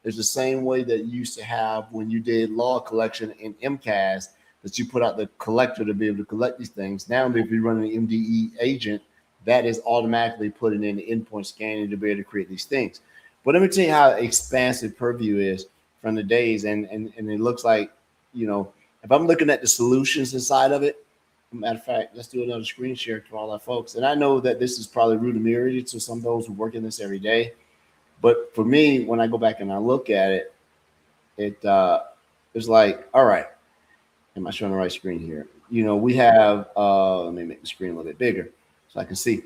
It's the same way that you used to have when you did log collection in MCAS, that you put out the collector to be able to collect these things. Now, if you run an MDE agent, that is automatically putting in the endpoint scanning to be able to create these things. But let me tell you how expansive Purview is from the days, and it looks like, you know, if I'm looking at the solutions inside of it, matter of fact, let's do another screen share to all our folks. And I know that this is probably rudimentary to some of those who work in this every day. But for me, when I go back and I look at it, it's like, all right, am I showing the right screen here? You know, we have, let me make the screen a little bit bigger so I can see.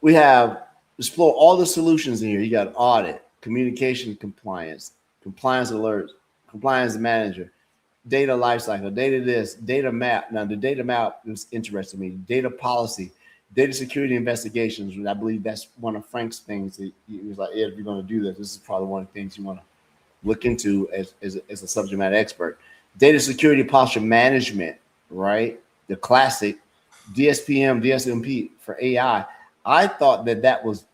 We have explore all the solutions in here. You got audit, communication compliance, compliance alerts, compliance manager, data lifecycle, data this, data map. Now the data map is interesting to me. Data policy, data security investigations. I believe that's one of Frank's things. He was like, Ed, if you're going to do this, this is probably one of the things you want to look into as a subject matter expert. Data security posture management, right? The classic DSPM, DSMP for AI. I thought that was,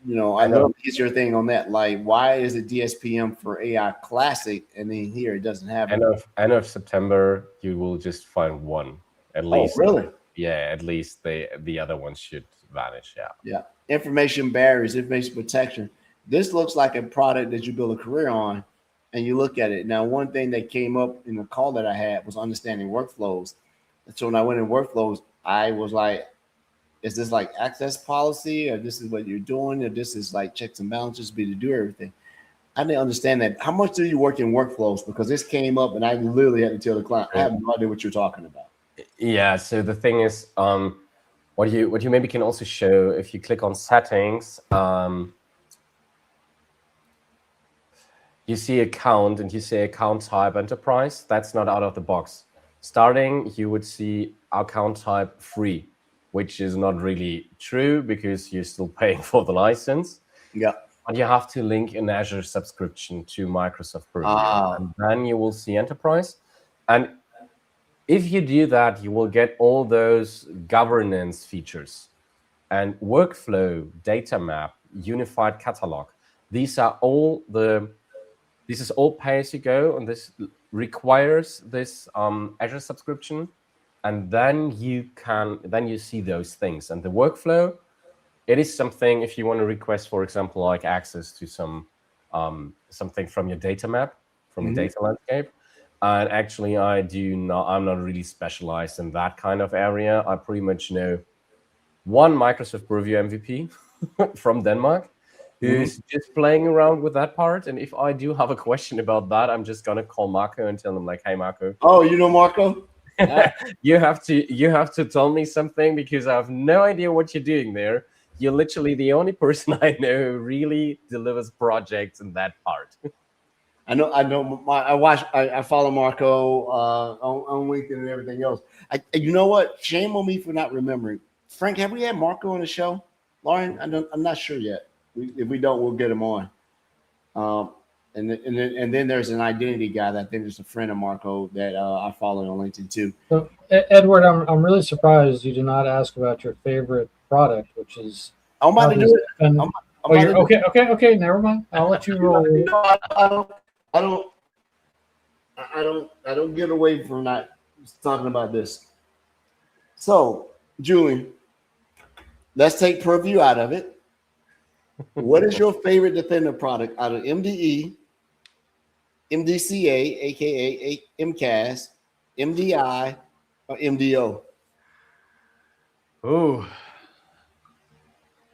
you know, I love to get your thing on that. Like, why is it DSPM for AI classic, and then here it doesn't have it? End of September, you will just find one at least. Oh, really? Yeah, at least the other ones should vanish. Yeah. Yeah. Information barriers, information protection. This looks like a product that you build a career on, and you look at it. Now, one thing that came up in the call that I had was understanding workflows. And so when I went in workflows, I was like, is this like access policy, or this is what you're doing, or this is like checks and balances be to do everything? I didn't understand that. How much do you work in workflows? Because this came up and I literally had to tell the client, I have no idea what you're talking about. Yeah, so the thing is, what you maybe can also show, if you click on settings, you see account and you say account type enterprise. That's not out of the box. Starting, you would see account type free, which is not really true because you're still paying for the license. Yeah. But you have to link an Azure subscription to Microsoft Purview. And then you will see enterprise. And if you do that, you will get all those governance features and workflow, data map, unified catalog. These are all this is all pay as you go, and this requires this Azure subscription. And then you see those things. And the workflow, it is something, if you want to request, for example, like access to some something from your data map, from your data landscape. And actually, I'm not really specialized in that kind of area. I pretty much know one Microsoft Purview MVP from Denmark who's just playing around with that part. And if I do have a question about that, I'm just gonna call Marco and tell him like, hey, Marco. Oh, you know Marco? you have to tell me something because I have no idea what you're doing there. You're literally the only person I know who really delivers projects in that part. I know. I follow Marco on LinkedIn and everything else. You know what? Shame on me for not remembering. Frank, have we had Marco on the show? Lauren, I'm not sure yet. If we don't, we'll get him on. And then there's an identity guy that I think is a friend of Marco that I follow on LinkedIn too. So, Edward, I'm really surprised you did not ask about your favorite product, which is. I'm about to do it. Okay. Never mind. I'll let you roll. I don't get away from not talking about this. So, Julian, let's take Purview out of it. What is your favorite Defender product out of MDE, MDCA, aka MCAS, MDI, or MDO? Oh,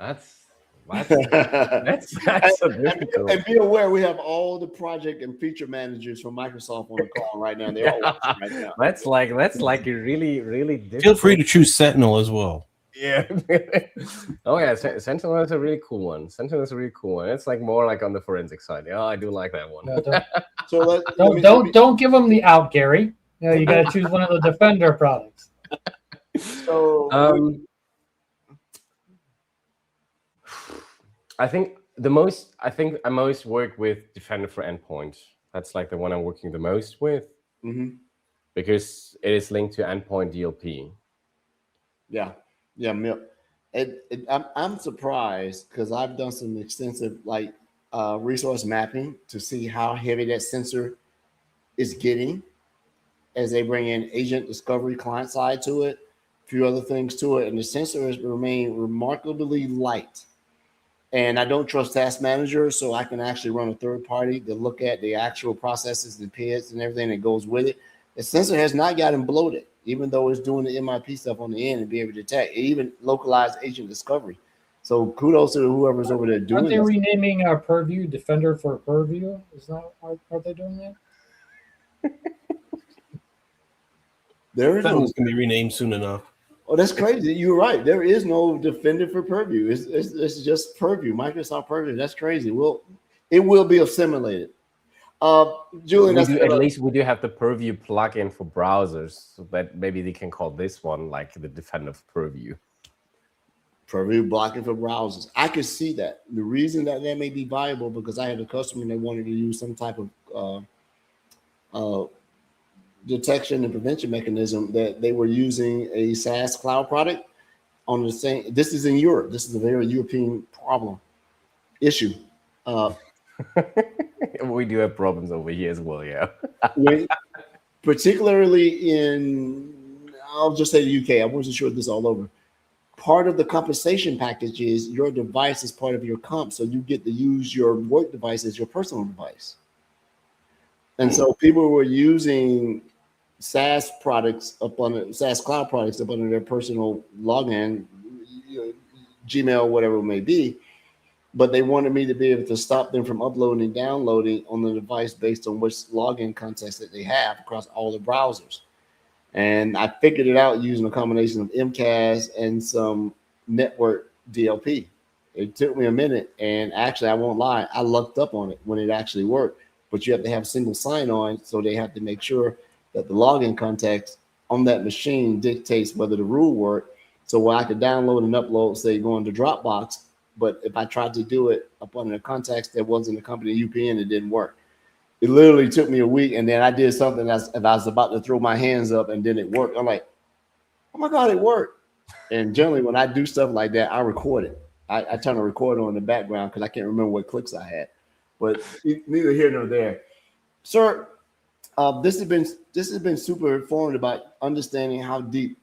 that's so difficult. And be aware, we have all the project and feature managers from Microsoft on the call right now. They're all watching right now. That's like a really difficult. Feel free to choose Sentinel as well. Yeah. Oh yeah, Sentinel is a really cool one. It's like more like on the forensic side. Yeah, I do like that one. Don't give them the out, Gary. You got to choose one of the Defender products. So I think I most work with Defender for Endpoint. That's like the one I'm working the most with. because it is linked to endpoint DLP. Yeah, Milk. I'm surprised because I've done some extensive resource mapping to see how heavy that sensor is getting as they bring in agent discovery client side to it, a few other things to it, and the sensor has remained remarkably light. And I don't trust Task Manager, so I can actually run a third party to look at the actual processes, the PIDs, and everything that goes with it. The sensor has not gotten bloated, even though it's doing the MIP stuff on the end and be able to detect. It even localized agent discovery. So kudos to whoever's over there doing Aren't they this. renaming Purview Defender for Purview? Is that are they doing that? There is That no. one's going to be renamed soon enough. Oh, that's crazy. You're right. There is no Defender for Purview. It's just Purview, Microsoft Purview. That's crazy. It will be assimilated. Julian, At least we do have the Purview plugin for browsers, so that maybe they can call this one like the Defender for Purview. Purview blocking for browsers. I could see that. The reason that may be viable because I had a customer that wanted to use some type of detection and prevention mechanism that they were using a SaaS cloud product on the same. This is in Europe. This is a very European issue. We do have problems over here as well, yeah. Particularly in, I'll just say the UK. I wasn't sure this all over. Part of the compensation package is your device is part of your comp, so you get to use your work device as your personal device. And so people were using SaaS products SaaS cloud products up under their personal login, Gmail, whatever it may be. But they wanted me to be able to stop them from uploading and downloading on the device based on which login context that they have across all the browsers. And I figured it out using a combination of MCAS and some network DLP. It took me a minute, and actually, I won't lie, I lucked up on it when it actually worked. But you have to have single sign-on, so they have to make sure that the login context on that machine dictates whether the rule worked. So where I could download and upload, say, going to Dropbox, but if I tried to do it up under a context that wasn't a company UPN, it didn't work. It literally took me a week, and then I did something as if I was about to throw my hands up, and then it worked. I'm like, oh my God, it worked. And generally, when I do stuff like that, I record it. I turn a recorder on in the background because I can't remember what clicks I had. But neither here nor there. Sir, this has been super informative about understanding how deep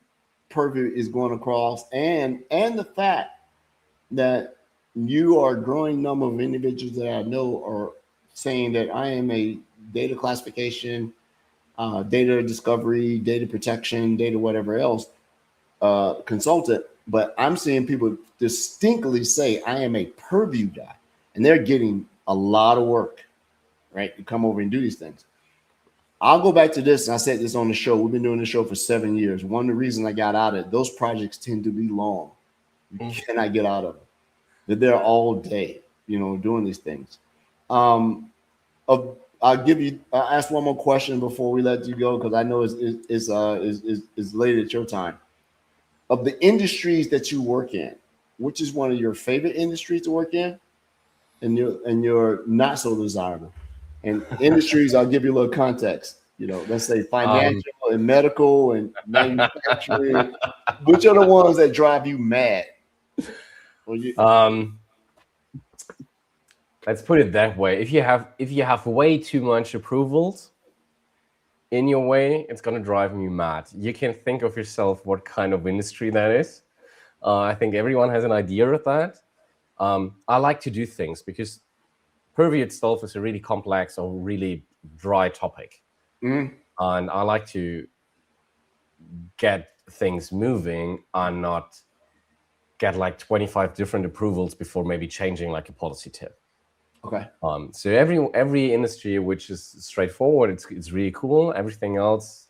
Purview is going across, and the fact that you are a growing number of individuals that I know are saying that I am a data classification, data discovery, data protection, data whatever else consultant, but I'm seeing people distinctly say I am a Purview guy, and they're getting a lot of work, right, to come over and do these things. I'll go back to this, and I said this on the show. We've been doing this show for 7 years. One of the reasons I got out of it, those projects tend to be long. You cannot get out of them. They're there all day, doing these things. I'll ask one more question before we let you go, because I know it's late at your time. Of the industries that you work in, which is one of your favorite industries to work in, and you're not so desirable? And industries, I'll give you a little context. Let's say financial and medical and manufacturing. Which are the ones that drive you mad? Let's put it that way. If you have way too much approvals in your way, it's gonna drive me mad. You can think of yourself what kind of industry that is. I think everyone has an idea of that. I like to do things because Purview itself is a really complex or really dry topic. And I like to get things moving and not get like 25 different approvals before maybe changing like a policy tip. Okay. So every industry which is straightforward, it's really cool. Everything else,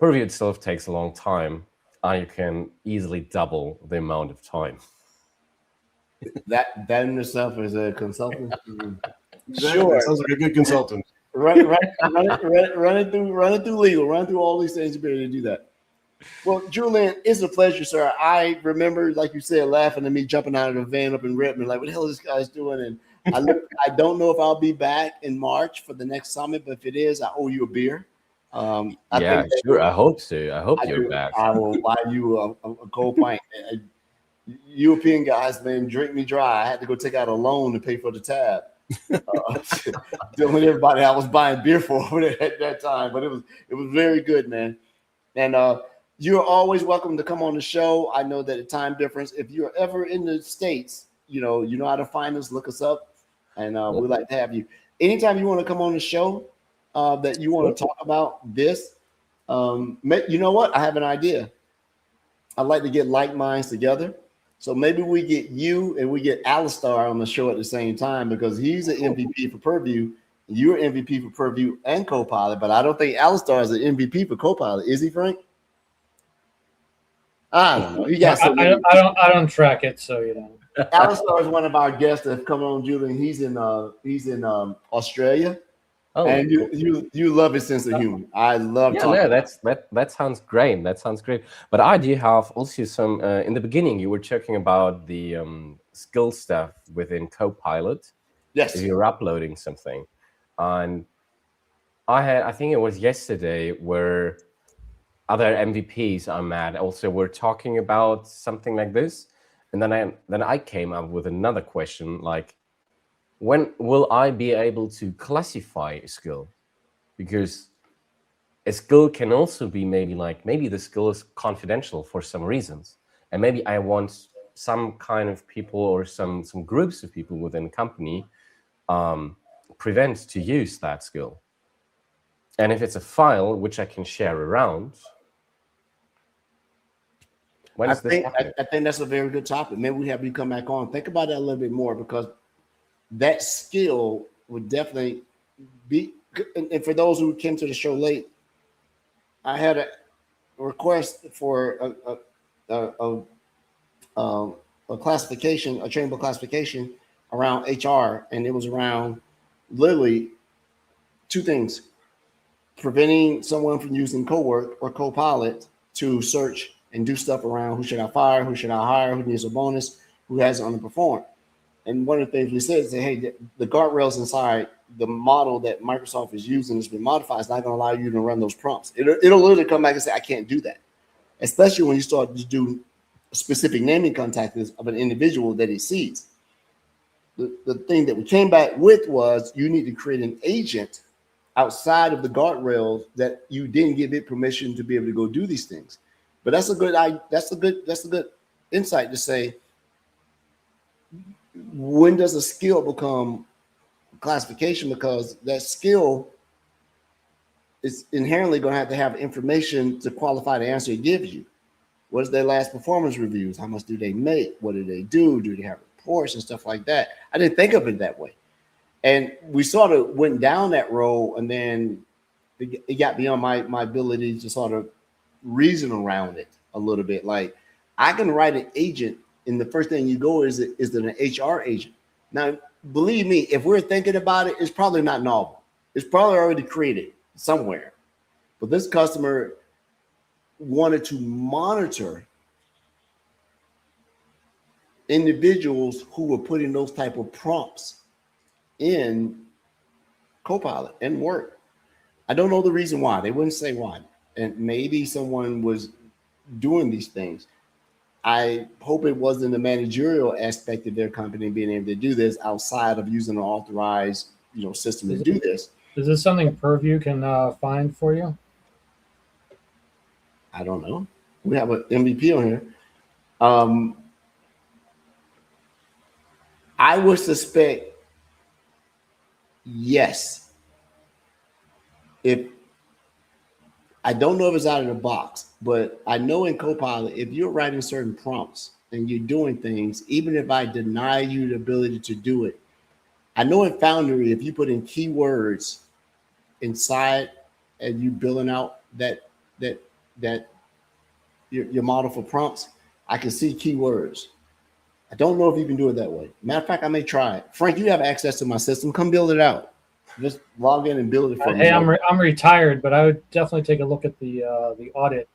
Purview itself takes a long time, and you can easily double the amount of time. That in itself is a consultant. Sure, sounds like a good consultant. Run it through legal, run through all these things to be able to do that. Well, Julian, it's a pleasure, sir. I remember, like you said, laughing at me jumping out of the van up in Redmond, like, what the hell is this guy's doing? And I don't know if I'll be back in March for the next summit, but if it is, I owe you a beer. I Yeah, think that sure. I hope so. I hope I you're do. back. I will buy you a cold pint. European guys, man, drink me dry. I had to go take out a loan to pay for the tab. Dealing with everybody I was buying beer for at that time, but it was very good, man. And you're always welcome to come on the show. I know that the time difference. If you're ever in the States, you know how to find us. Look us up, and we'd like to have you. Anytime you want to come on the show, that you want to talk about this, you know what? I have an idea. I'd like to get like minds together. So maybe we get you and we get Alistair on the show at the same time, because he's an MVP for Purview. You're MVP for Purview and Copilot, but I don't think Alistair is an MVP for Copilot. Is he, Frank? I don't know. You got so many. I don't track it, so you know. Alistair is one of our guests that have come on, Julian. He's in Australia. Oh, and you love his sense of humor. I love talking. No, that sounds great. That sounds great. But I do have also some. In the beginning, you were talking about the skill stuff within Copilot. Yes. If you're uploading something, and I think it was yesterday where other MVPs I met also were talking about something like this, and then I came up with another question like, when will I be able to classify a skill? Because a skill can also be maybe the skill is confidential for some reasons. And maybe I want some kind of people or some groups of people within a company prevent to use that skill. And if it's a file which I can share around, I think that's a very good topic. Maybe we have you come back on. Think about that a little bit more, because that skill would definitely be. And for those who came to the show late, I had a request for a classification, a trainable classification around HR, and it was around literally two things: preventing someone from using Cowork or Copilot to search and do stuff around who should I fire, who should I hire, who needs a bonus, who hasn't underperformed. And one of the things we said is, hey, the guardrails inside the model that Microsoft is using has been modified. It's not going to allow you to run those prompts. It'll literally come back and say, I can't do that. Especially when you start to do specific naming context of an individual that it sees. The thing that we came back with was, you need to create an agent outside of the guardrails that you didn't give it permission to be able to go do these things. But that's a good insight to say, when does a skill become classification? Because that skill is inherently going to have information to qualify the answer it gives you. What is their last performance reviews? How much do they make? What do they do? Do they have reports and stuff like that? I didn't think of it that way. And we sort of went down that road, and then it got beyond my ability to sort of reason around it a little bit. Like, I can write an agent, and the first thing you go is it an HR agent. Now, believe me, if we're thinking about it, it's probably not novel. It's probably already created somewhere. But this customer wanted to monitor individuals who were putting those type of prompts in Copilot and Word. I don't know the reason why. They wouldn't say why. And maybe someone was doing these things. I hope it wasn't the managerial aspect of their company being able to do this outside of using an authorized, system to do this. Is this something Purview can find for you? I don't know. We have an MVP on here. I would suspect yes. I don't know if it's out of the box, but I know in Copilot, if you're writing certain prompts and you're doing things, even if I deny you the ability to do it, I know in Foundry, if you put in keywords inside and you building out that your model for prompts, I can see keywords. I don't know if you can do it that way. Matter of fact, I may try it. Frank, you have access to my system. Come build it out. Just log in and build it for me. Hey, I'm retired, but I would definitely take a look at the audit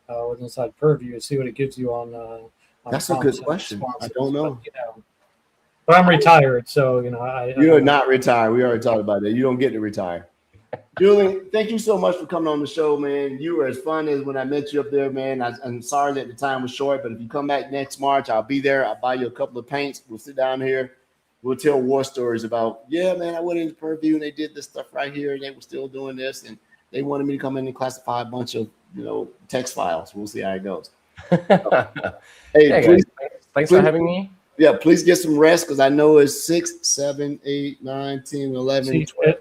with inside Purview and see what it gives you on that's a good question. I don't know. But I'm retired, so You're not retired. We already talked about that. You don't get to retire. Julian, thank you so much for coming on the show, man. You were as fun as when I met you up there, man. I'm sorry that the time was short, but if you come back next March, I'll be there. I'll buy you a couple of paints. We'll sit down here. We'll tell war stories about, yeah, man, I went into Purview and they did this stuff right here and they were still doing this. And they wanted me to come in and classify a bunch of, text files. We'll see how it goes. Hey, Yeah, please, guys, thanks for having me. yeah, please get some rest because I know it's 6, 7, 8, 9, 10, 11, See, 12.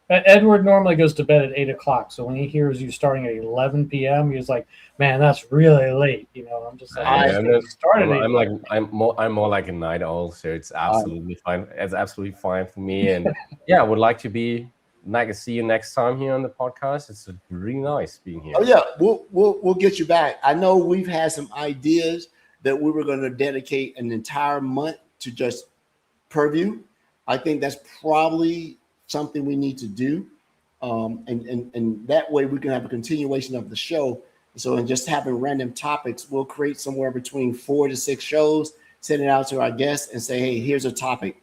Edward normally goes to bed at 8 o'clock. So when he hears you starting at 11 p.m., he's like, "Man, that's really late." I'm just like, I'm more like a night owl, so it's absolutely fine. It's absolutely fine for me. And yeah, I would like to see you next time here on the podcast. It's really nice being here. Oh yeah, we'll get you back. I know we've had some ideas that we were going to dedicate an entire month to just Purview. I think that's probably something we need to do, and that way we can have a continuation of the show. So, in just having random topics, we'll create somewhere between 4 to 6 shows, send it out to our guests, and say, "Hey, here's a topic.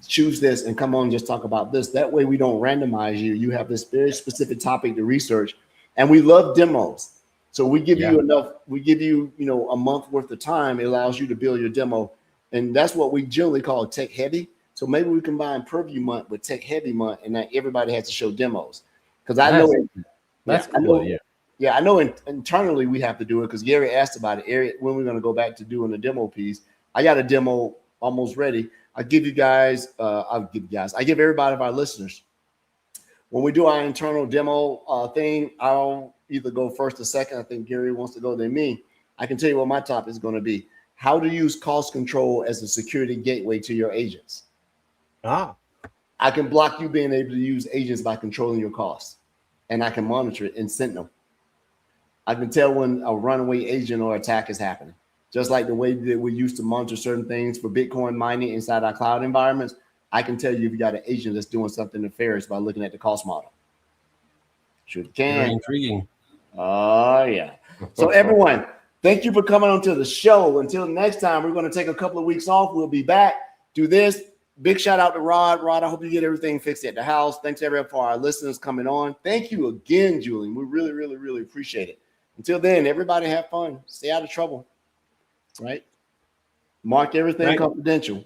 Choose this and come on, and just talk about this." That way, we don't randomize you. You have this very specific topic to research, and we love demos. So we give you enough. We give you, a month worth of time. It allows you to build your demo, and that's what we generally call tech heavy. So maybe we combine Purview month with tech heavy month, and not everybody has to show demos. Because I know that's cool. I know internally we have to do it because Gary asked about it. Gary, when we're going to go back to doing a demo piece, I got a demo almost ready. I give everybody of our listeners, when we do our internal demo thing, I'll either go first or second. I think Gary wants to go, then me. I can tell you what my topic is going to be: how to use cost control as a security gateway to your agents. I can block you being able to use agents by controlling your costs, and I can monitor it and send them. I can tell when a runaway agent or attack is happening. Just like the way that we used to monitor certain things for Bitcoin mining inside our cloud environments, I can tell you if you got an agent that's doing something nefarious by looking at the cost model. Sure can. Very intriguing. Oh, yeah. So everyone, thank you for coming on to the show. Until next time, we're going to take a couple of weeks off. We'll be back. Do this. Big shout out to Rod. Rod, I hope you get everything fixed at the house. Thanks, everyone, for our listeners coming on. Thank you again, Julian. We really, really, really appreciate it. Until then, everybody have fun. Stay out of trouble. Right? Mark everything confidential.